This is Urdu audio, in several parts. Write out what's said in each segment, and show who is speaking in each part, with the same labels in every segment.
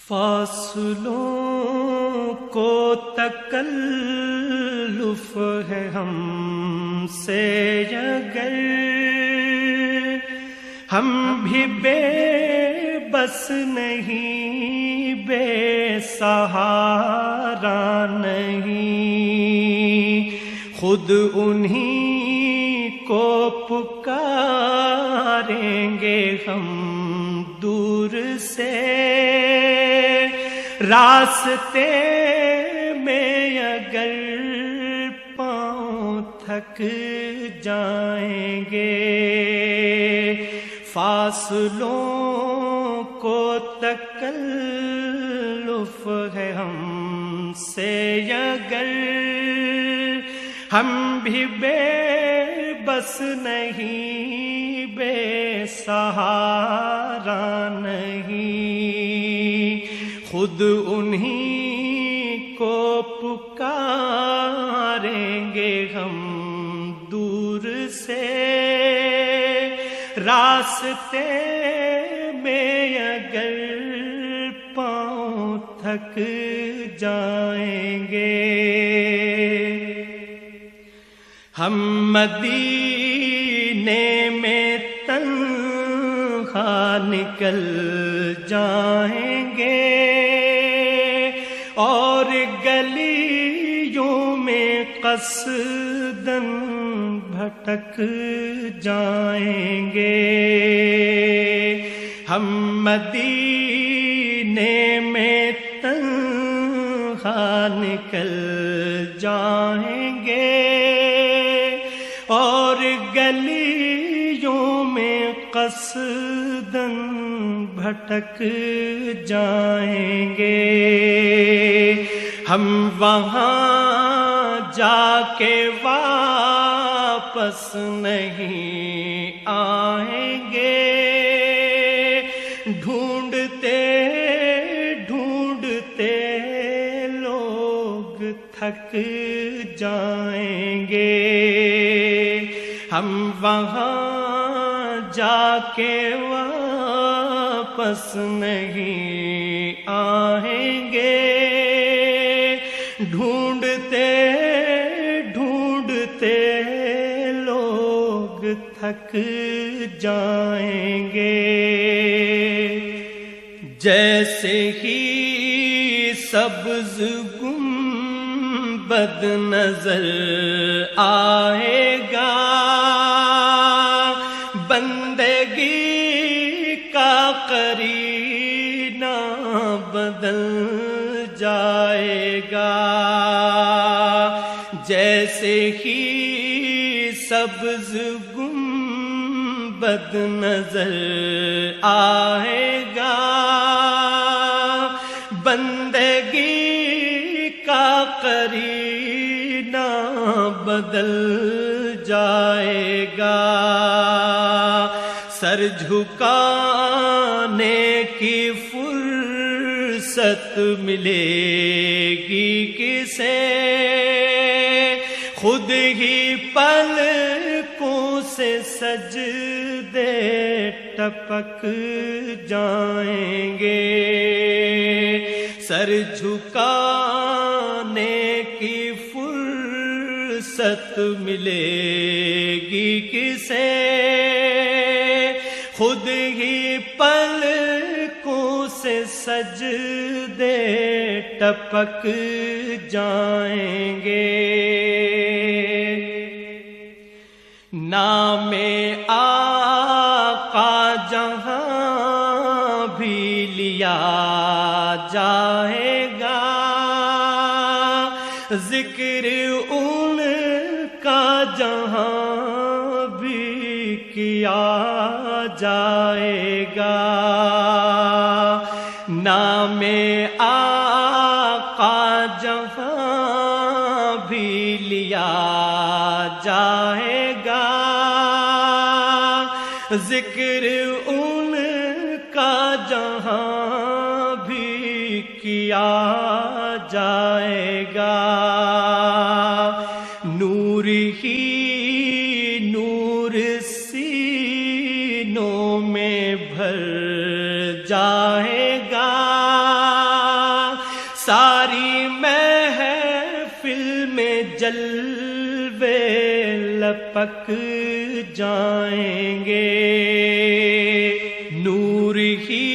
Speaker 1: فاصلوں کو تکلف ہے ہم سے اگر ہم بھی بے بس نہیں، بے سہارا نہیں، خود انہی کو پکاریں گے ہم دور سے، راستے میں اگر پاؤں تھک جائیں گے، فاصلوں کو تکلف ہے ہم سے اگر ہم بھی بے بس نہیں، بے سہارا نہیں، خود انہی کو پکاریں گے ہم دور سے، راستے میں اگر پاؤں تھک جائیں گے، ہم مدینے میں تنہا نکل جائیں گے اور گلیوں میں قصداً بھٹک جائیں گے، ہم مدینے میں تنہا نکل جائیں گے اور گلیوں میں قصداً بھٹک جائیں گے، ہم وہاں جا کے واپس نہیں آئیں گے، ڈھونڈتے ڈھونڈتے لوگ تھک جائیں گے، ہم وہاں جا کے واپس نہیں آئیں گے، ڈھونڈتے ڈھونڈتے لوگ تھک جائیں گے، جیسے ہی سبز گنبد نظر آئے گا، بندگی کا قرینہ بدل جائے گا، جیسے ہی سبز گنبد نظر آئے گا، بندگی کا قرینہ بدل جائے گا، سر جھکانے کی فرصت ملے گی کسے، خود ہی پلکوں سے سجدے ٹپک جائیں گے، سر جھکانے کی فرصت ملے گی کسے، خود ہی پلکوں سے سجدے ٹپک جائیں گے، نام آقا جہاں بھی لیا جائے گا، ذکر ان کا جہاں بھی کیا جائے گا، نام آقا جہاں بھی لیا جائے گا، ذکر ان کا جہاں بھی کیا جائے گا، نور ہی نور سینوں میں بھر جائے گا، جلوے لپک جائیں گے، نور ہی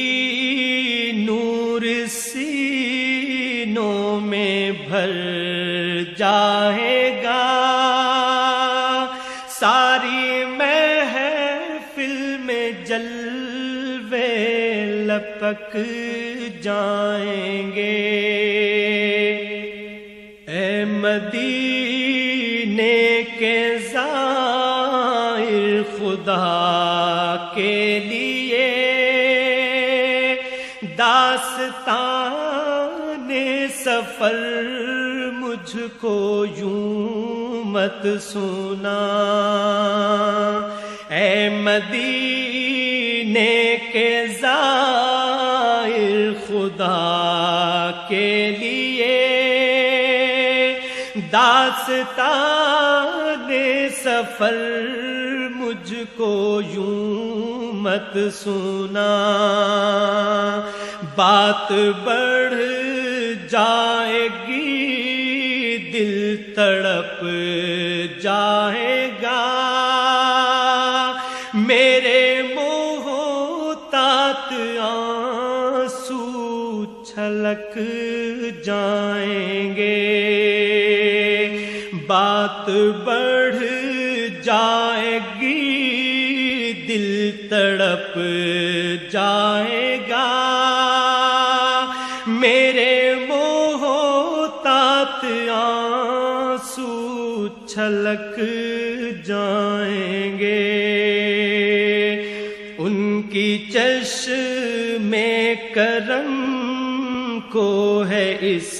Speaker 1: نور سینوں میں بھر جائے گا، ساری محفل میں جلوے لپک جائیں گے۔ اے مدینے کے زائر خدا کے لیے داستان سفر مجھ کو یوں مت سنا، اے مدینے کے زائر خدا کے لیے داستان سفر مجھ کو یوں مت سنا، بات بڑھ جائے گی دل تڑپ جائے گا، میرے محتاط آنسو چھلک جائیں گے، بات بڑھ جائے گی دل تڑپ جائے گا، میرے محتاط آنسو چھلک جائیں گے، ان کی چشمِ کرم کو ہے اس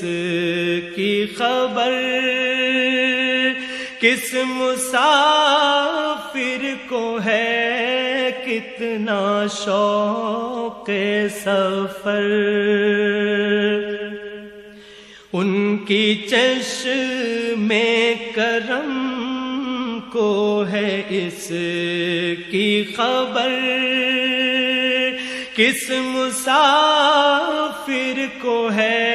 Speaker 1: کی خبر، کس مسافر کو ہے کتنا شوق سفر، ان کی چشمِ کرم کو ہے اس کی خبر، کس مسافر کو ہے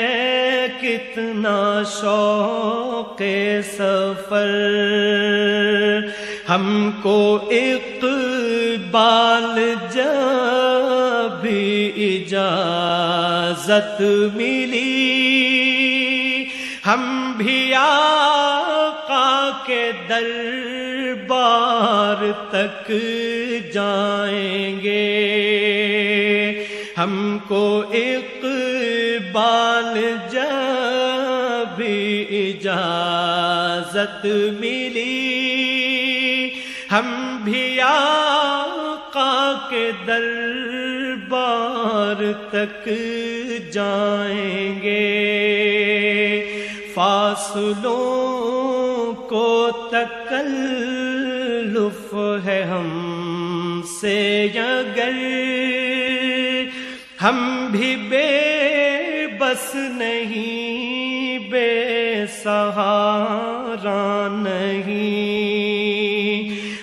Speaker 1: کتنا شوق سفر، ہم کو اقبال جب اجازت ملی، ہم بھی آقا کے دربار تک جائیں گے، ہم کو اقبال جب اجازت ملی، ہم بھی آقا کے دربار تک جائیں گے، فاصلوں کو تکلف ہے ہم سے اگر، ہم بھی بے بس نہیں بے سہارا نہیں،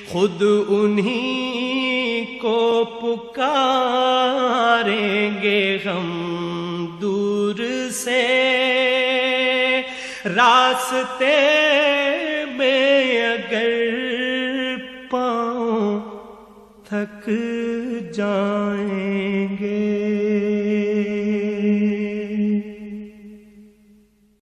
Speaker 1: خود انہی کو پکاریں گے ہم دور سے، راستے میں اگر پاؤں تھک جائیں گے۔